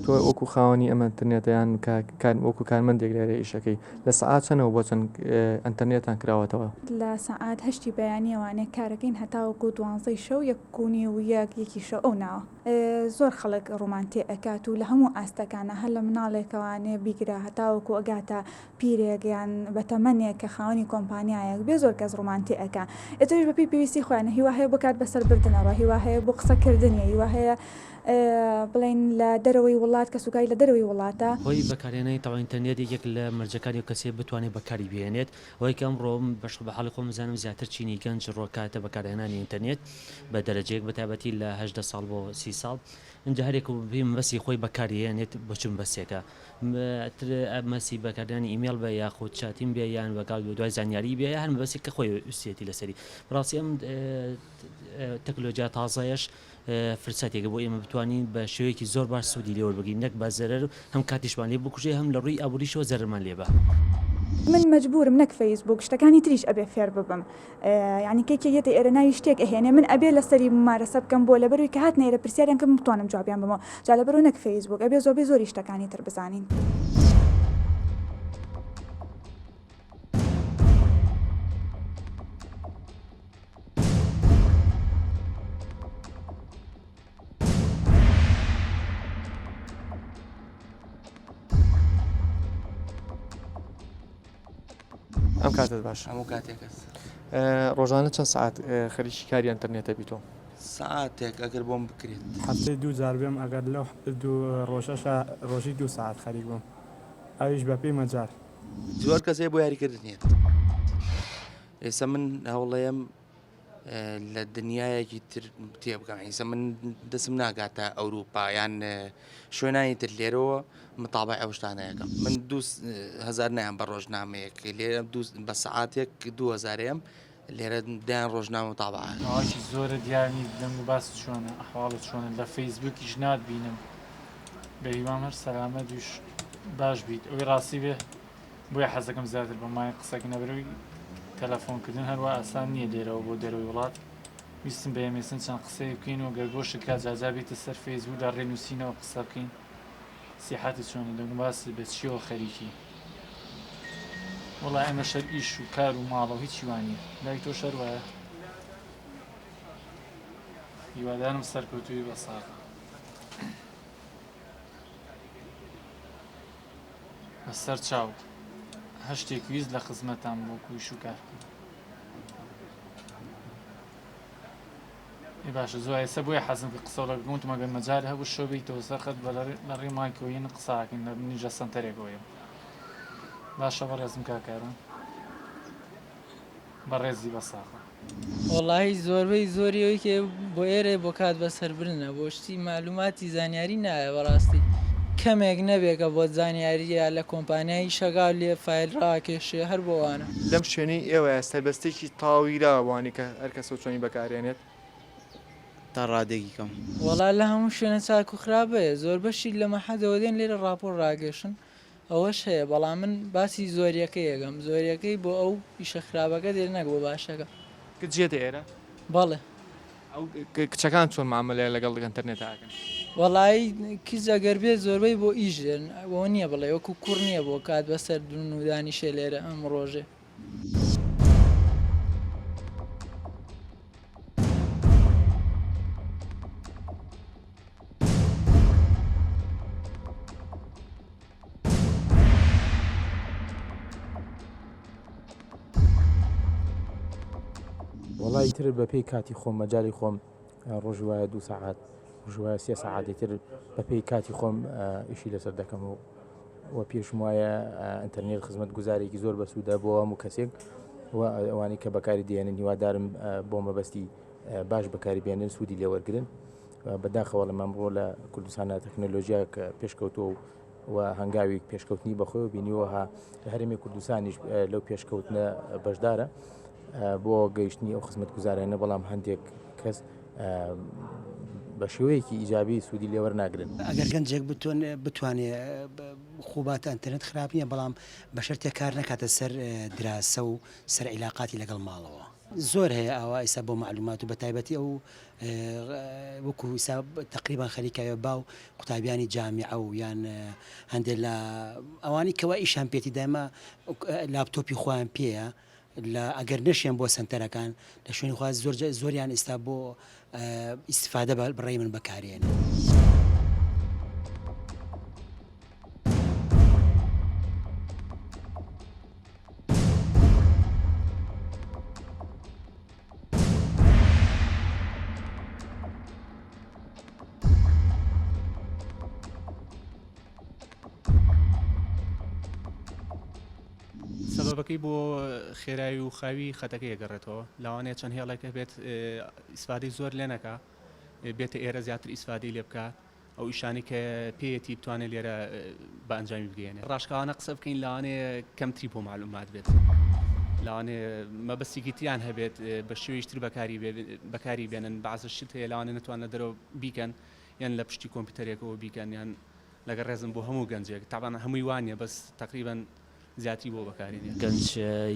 تۆ وەکو خاوەنی ئەمە ئینتەرنێتیان وەکو کارمەندێک لێرە ئیشەکەی لە سەعات چەنەوە بۆ چەند ئینتەرنێتان کراوەتەوە؟ لە سەعات هەشتی بەیانیەوانێک کارەکەین هەتاوەکو 12 شەو 1:30 شەو ئەو ناوە. زۆر خەڵک ڕۆمانتێ ئەکات و لە هەموو ئاستەکانە هەر لە مناڵێکەوانێ بیگرە هەتاوەکو ئەگاتە پیرێکیان بەتەمەنێک کە خاوەنی کۆمپانیایەک بێ زۆر کەس ڕۆمانتێ ئەکا. ئێتەش بەپی پێویستی خۆیانە هیوا هەیە بۆ کات بەسەر بردنەوە، هیوا هەیە بۆ قسەکردنیە، هیوا هەیە بڵین لە دەرەوەی وڵات کە سوکای لە دەرەوەی وڵاتە خۆی بەکارێنەی تاوا ئینتەرنێت یەک لە مەرجەکانی کەسێ بتوانێت بەکاری بهێنێت ئەوەی کەم ڕۆم بەش بە حاڵی خۆم زانم زیاتر چینی گەنج ڕۆکاتە بەکارهێنانی ئینتەرنێت بە دەرەجەیەک بەتابەتی لە 18 ساڵ بۆ 30 ساڵ اینجا هەرێک بیم بەسی خۆی بەکارهێنێت بچون بەسێکە مەسی بەکاردانی ئیمێل بە یاخود چاتیم بێ یان بەگاڵ دوای زانیاری بێ هەر بەسی کە خۆی وسێتی لەسەری بڕاستی ئەم تەکنۆلۆژیا تازایش فرسەتێکە بۆ ئێمە بتوانین بە شێوەیەکی زۆر باش سوودی لێوەربگرین نەک بە زەرەر هەم کاتیشمان لێ بکوژێ هەم لە ڕووی ئابووریشەوە زەرمان لێبە. من مەجبورم نەک فەیسبوک شتەکانی تریش ئەبێ فێر ببم یعنی کێکێتی ئێرە ناوی شتێک ئەهێنێ من ئەبێ لەسەری ممارەسە بکەم بۆ لەبەروی کە هات نێرە پرسیاریان کەم بتوانم جوابیان بمەوە جا لەبەرەوە نەک فەیسبوک ئەبێ زۆری شتەکانی تر بزانین. ئەم کاتت باش هەموو کاتێکەس ڕۆژانە چەند سعات خەریکی کاری ئینتەرنێتە بیتۆ؟ سعاتێک ئەگەر بۆم بکرێت هەفتەی 2 جار بێم ئەگەر لەو ڕۆژی 2 ساعت خەریک بم ئەویش بە پێی مەجار زۆر کەسێ بۆ یاریکردنیێت. ئێستا من هەوڵەیەم لە دنیایەکی تر تێبگەم ئیسە من دەسم ناگاتە ئەوروپا یان شوێنانی تر لێرەوە متابع ئەو شتانەیەەکەم من 2000 نیان بە ڕۆژنامەیەک لێرە بە سعاتێک 2000م لێرە دایان ڕۆژنامە تابعات ئەوکی زۆرە دیانی دەنگ و باس چۆنە ئەحواڵت چۆنە لە فەیسبووکیش ناتبینم بە هیوام هەر سەلامە دوش باش بیت ئەوی ڕاستی بێ بۆیە حەزەکەم زیاتر بە مای قسەکە نەبەرەوەی تەلەفۆنکردن هەروە ئاسان نییە لێرەوە بۆ دەرەوەی وڵات ویستم بە ئێمێسن چەند قسەی بکەین و گەرگۆشت کا جاجابێتە سەر فەیسبوو لە ڕێنووسینەوە قسە بکەین سیحەتی چۆنە دەنگ باسی بێت چیەوە خەریکی وڵای ئەمە شەر ئیش و کار و ماڵەوە هیچی وانە لای تۆ شەر وایە هیوادارم سەرکەوتووی بە ساغ بەسەر چاو هەشتێک ویست لە خزمەتان بۆ کویش و کار باشە زۆر ئێستا بۆیە حەزم کە قسەڵە گوتم ئەگەر مەجار هەبوو شۆ بیتەوە سەرخەت بە لە ڕێی مایکۆین قساکەین لە نیجە سنتەرێکەوەیە باشە بەڕێزم کاکارم بەڕێزی بە ساغە وەڵاهی زۆربەی زۆریەوەی کێ بۆ ئێرە بۆ کات بەسەربرنە بۆ شتی معلوماتی زانیاری نایە بەڕاستی کەمێک نەبێکە بۆ زانیاریە لە کۆمپانیایی شەگال لێ فایل ڕاکێشێ هەر بۆوانە لەم شوێنەی ئێوە سەربەستێکی تاویراوانی کە هەر کەس چۆنی بەکارێنێت تا ڕادێکی کەم وەڵا لە هەموو شوێنە چاک و خراپەیە زۆر بەشی لە مەحەدەوە دێن لێرە ڕاپۆر ڕاگەشن ئەوەش هەیە بەڵام من باسی زۆریەکەی یەکەم زۆریەکەی بۆ ئەو ئیشە خراپەکە دێر نەک بۆ باشەکە کچێتە ئێرە بەڵێ ئەو کچەکان چۆن مامەلەیە لەگەڵ ئینتەرنێتاکەن وەڵایی کیس ئەگەر بێت زۆربەی بۆ ئیش دێن بۆ نییە بڵێ وەکو کوڕ نییە بۆ کات بەسەر دون و دانیشێ لێرە ئەم ڕۆژێ وڵی تر بە پێی کاتی خۆم مەجای خۆم ڕۆژ وایە 2 ساعات ژوایە 3 ساعتی تر بە پێی کاتی خۆم ئیشی لەسەر دەکەم و پێشم وایە ئینتەرنێت خزمەت گوزارێکی زۆر بەسوودە بۆ هەموو کەسێک و ئەوانی کە بەکاری دێنن هیوادارم بۆ مەبەستی باش بەکاری بێنن سوودی لێوەرگن بەداخەوە لە مەمڕۆ لە کوردستانە تەکنۆلۆژیا کە پێشکەوتۆ و هەنگاوی پێشکەوتنی بەخۆی بینیوەها لە هەرێمی کوردستانیش لەو پێشکەوتنە بەشدارە بۆ گەیشتنی ئەو خزمەت گوزارانە بەڵام هەندێک کەس بە شێوەیەکی ئیجابی سوودی لێوەرناگرن ئەگەر گەنجێک بتوانێت خوباتە ئینتەرنێت خراپ نییە بەڵام بە شەرتێک کار نەکاتە سەر دراسە و سەر عیلاقاتی لەگەڵ ماڵەوە زۆر هەیە ئاوا ئێستا بۆ معلومات و بە تایبەتی ئەو وەکو ئێستا تقریبان خەریکایە باو قوتابیانی جامیعە و یان هەندێک لە ئەوانی کەوا ئیشان پێێتی دایمە لاپتۆپی خۆیان پێەیە لە ئەگەر نەشیان بۆ سنتەرەکان لە شوێنی خواست زۆریان ئێستا بۆ ئیسفادە بڕێی من بەکارێنێ. سەبەبەکەی بۆ خێرایی و خاوی خەتەکە یەگەڕێتەوە لەوانەیە چەند هێڵێکە بێت ئیسفادەی زۆر لێ نەکا بێتە ئێرە زیاتر ئیسفادەی لێ بکات ئەو ئیشانی کە پێیەتی بتوانێت لێرە بە ئەنجامی بگەێنێ ڕاشکاوانە قسە بکەین لەوانەیە کەمتری بۆ معلومات بێت لەوانێ مەبەستێکی تیان هەبێت بە شێوەیەشتر بەکاری بێنن بەعزە شت هەیە لەوانێ نتوانە دەرەوە بیکەن یان لە پشتی کۆمپیوتەرێکەوە بیکەن یان لەگەڵ ڕێزم بۆ هەموو گەنجێک تاوانە هەمووی وانە بەس تقریبا زیاتری بۆ بەکارێنێ گەنج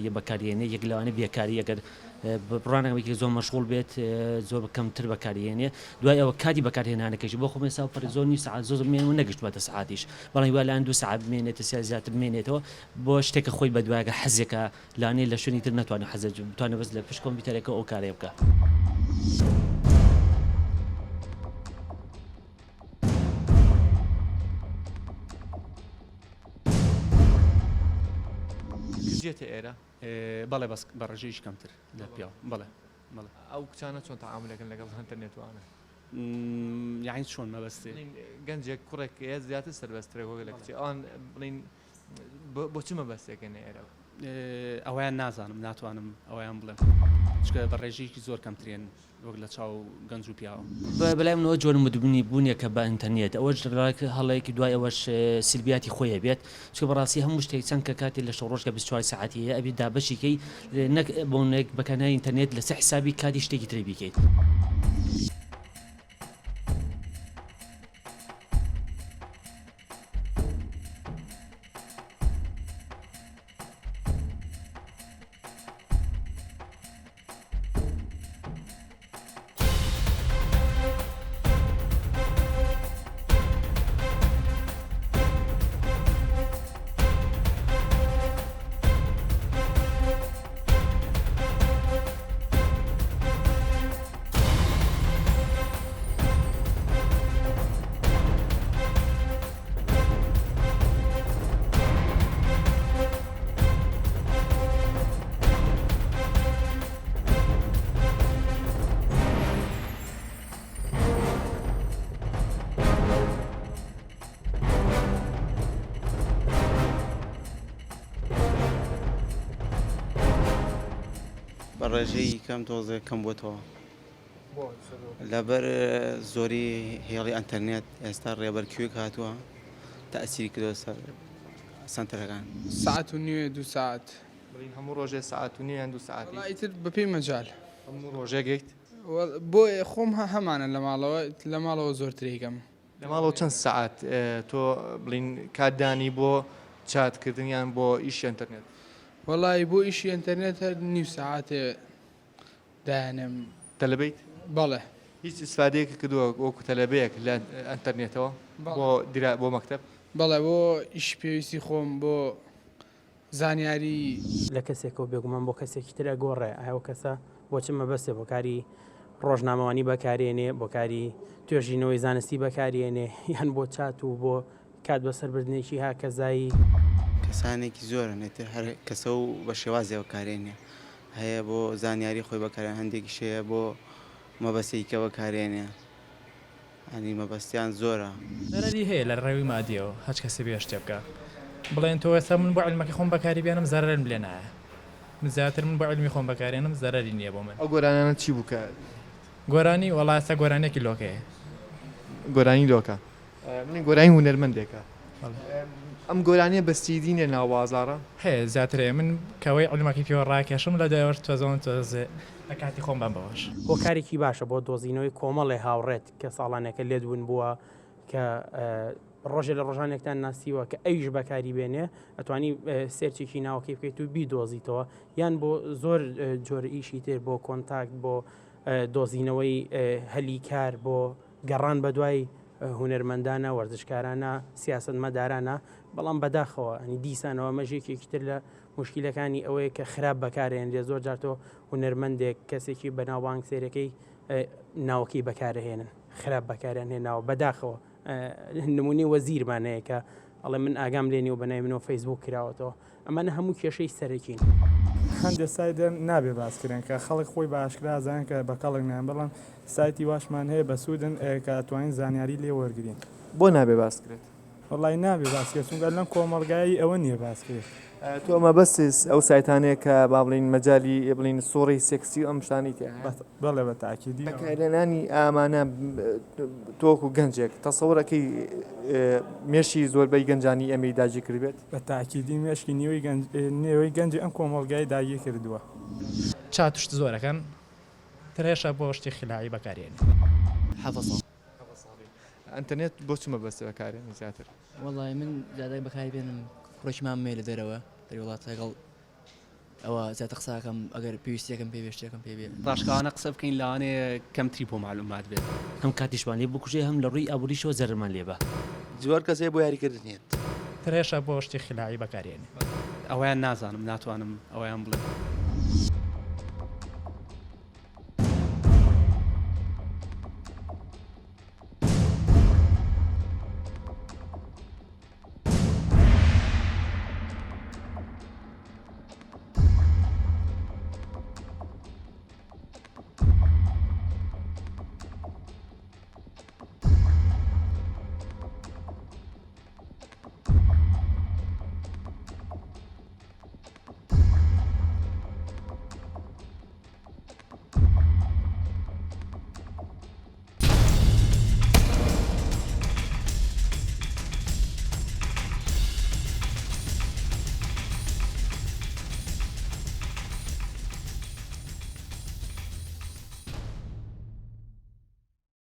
یە بەکارێنێ یەک لەوانە بێکاری ئەگەر ڕانەوەیکی زۆر مەشغوڵ بێت زۆر کەمتر بەکارێنێ دوای ئەوە کاتی بەکارهێنانەکەش بۆ خۆم ێستا پەر زۆر نی سعات زۆر بمێن و نەگەشتواتە سعاتیش بەڵام وای لەیان 2 سعات بمێنێتە سیا زیاتر بمێنێتەوە بۆ شتێکە خۆی بەدوایگە حەزێکە لانێ لە شوێنی تر ناتوانێت حەزە بتوانێت بەس لە پشت کۆمپیوتەرێکە ئەو کارێ بکە. جێتە ئێرە بەڵێ بەس بە ڕێژەیەش کەمتر لە پیاوە بەڵێ ئەو کچانە چۆن تەعاملەکەن لەگەڵ ئینتەرنێتوانە یعنی چۆن مەبەستێ گەنجێک کوڕێک زیاتر سەربەسترێک وەک لە کچی ئەوان بڵین بۆچی مەبەستێکن ئێرە ئەویان نازانم ناتوانم ئەویان بڵێم چکە بە ڕێژەیەکی زۆر کەمترێن وەک لە چاو گەنج و پیاوە بەلای منەوە جۆر مدبوونی بوونیەکە بە ئینتەرنێت ئەوەش هەڵەیەکی دوای ئەوەش سلبیاتی خۆیە بێت چکە بەڕاستی هەموو شتێک چەند کە کاتی لە شەڕۆژکە 24 ساعتیە ئەبی دابەشیکەی نەک بۆنێک بەکانای ئینتەرنێت لەسەر حسابی کاتی شتێکی تری بیکەیت. بەڕێژەی کەم تۆزە کەم بۆتەوە لەبەر زۆری هێڵی ئەنتەرنێت ئێستا ڕێبەرکوێک هاتووە تەئسیری کردوە سەر سنتەرەکان ساعت و نیوێ 2 ساعت هەموو ڕۆژێ ساعت و نیوە 2 ساعتی ئیتر بەپێی مەجال هەموو ڕۆژێکێک بۆ خۆم هەمانە لە ماڵەوە زۆرترێکم لە ماڵەوە چەند ساعت تۆ بڵین کاتدانی بۆ چاتکردنیان بۆ ئیشی ئەنتەرنێت وەڵی بۆ ئیشی ئەنتەرنێت هەر نیو ساعتێ دایانم تەلەبەیت بەڵێ هیچ ئیسفادەیەکی کردووە وەکو تەلەبەیەک لە ئەنتەرنێتەوە بۆ مەکتەب بەڵێ بۆ ئیش پێویستی خۆم بۆ زانیاری لە کەسێکەوە بێگومان بۆ کەسێکی ترە گۆڕێ ئاو کەسە بۆچم مەبەستێ بۆ کاری ڕۆژنامەوانی بەکارێنێ بۆ کاری توێژینەوەی زانستی بەکارێنێ یان بۆ چات و بۆ کات بەسەربردنێکی هاکەزایی کەسانێکی زۆرن ئێتر هەر کەسە و بە شێوازیەوە کارێنێ هەیە بۆ زانیاری خۆی بەکارێن هەندێکی شەیە بۆ مەبەستێکە بەکارێنێ ئەنی مەبەستیان زۆرە زەرەری هەیە لە ڕێوی مادیەوە هەچ کەسێ بێ شتێ بکە بڵێن تۆ ئێستا من بۆ عیلمەکەی خۆم بەکاری بێنم زەرەرم لێ نایە زیاتر من بۆ عیلمی خۆم بەکارێنم زەرەری نییە بۆ من ئەو گۆرانانە چی بووکە گۆرانی وەڵا ئێستا گۆرانێکی لۆکەیە گۆرانی لۆکە من گۆرانی هونەرمەندێکە ئەم گۆرانیە بەستیدینە ناو بازاڕە هەیە زیاترێ من کەوەی عیلمەکەی پێوە ڕاکێشم لە دوایەوە تۆزەوە تۆزێ لە کاتی خۆم بەم بەوەش هۆکارێکی باشە بۆ دۆزینەوەی کۆمەڵی هاوڕێت کە ساڵانێکە لێدون بووە کە ڕۆژێ لە ڕۆژانێکتان ناسیوە کە ئەویش بەکاری بێنێ ئەتوانی سێرچێکی ناوەکەی بکەیت و بیدۆزیتەوە یان بۆ زۆر جۆرە ئیشی تر بۆ کۆنتاکت بۆ دۆزینەوەی هەلی کار بۆ گەڕان بە دوای هونەرمەندانە وەرزشکارانە سیاست مەدارانە بەڵام بەداخەوە ئەنی دیسانەوە مەژێکێکی تر لە مشکلەکانی ئەوەیە کە خراپ بەکارێن لێ زۆر جارتۆ هونەرمەندێک کەسێکی بەناوبانگ سێرەکەی ناوەکەی بەکارهێنن خراپ بەکاریان هێناوە بەداخەوە نمونی وەزیرمانەیە کە ئەڵێ من ئاگام لێنی و بەنای منەوە فەیسبوک کراوەتەوە ئەمانە هەموو کێشەی سەرەکین هەندێک سایدە نابێ باسکردن کە خەڵک خۆی باشکرازان کە بە کەڵک نان بەڵام سایتی واشمان هەیە بە سوودن کە ئەتوانین زانیاری لێ وەرگین بۆ نابێ باسکرێت وڵی نابێ باسکرێت چونکە لەم کۆمەڵگایی ئەوە نییە باسکرێت تۆ ئەمە بەسیس ئەو سایتانەیە کە با بڵین مەجای بڵین سۆڕی سێکسی ئەم شتانی تێ بەڵێ بە تاکیدی بەکارهێنانی ئامانە تۆکو گەنجێک تەسەوڕەکەی مێشی زۆربەی گەنجانی ئەمەی داگیر کردبێت بە تاکیدی مێشکی نێوەی گەنجی ئەم کۆمەڵگای داگیر کردووە چاتشت زۆرەکەن ترێشە بۆ شتی خلاعی بەکارێن ئەنتەرنێت بۆ چمە بەستە بەکارێن زیاتر وەڵی من زیادای بەکاری بێنم ڕۆژمان مێ لە دەرەوە دەری وڵات لەگەڵ ئەوە زیاتر قساکەم ئەگەر پێویستیەکەم پێ شتێکم پێ بێت ڕاشکانە قسە بکەین لەوانەیە کەمتری بۆ معلومات بێت هەم کاتیشمان لێ بکوژێ هەم لە ڕووی ئابووریشەوە زەرمان لێبە زۆر کەسێ بۆ یاریکردنیێت ترێشە بۆ شتی خلاعی بەکارێنێ ئەویان نازانم ناتوانم ئەویان بڵێ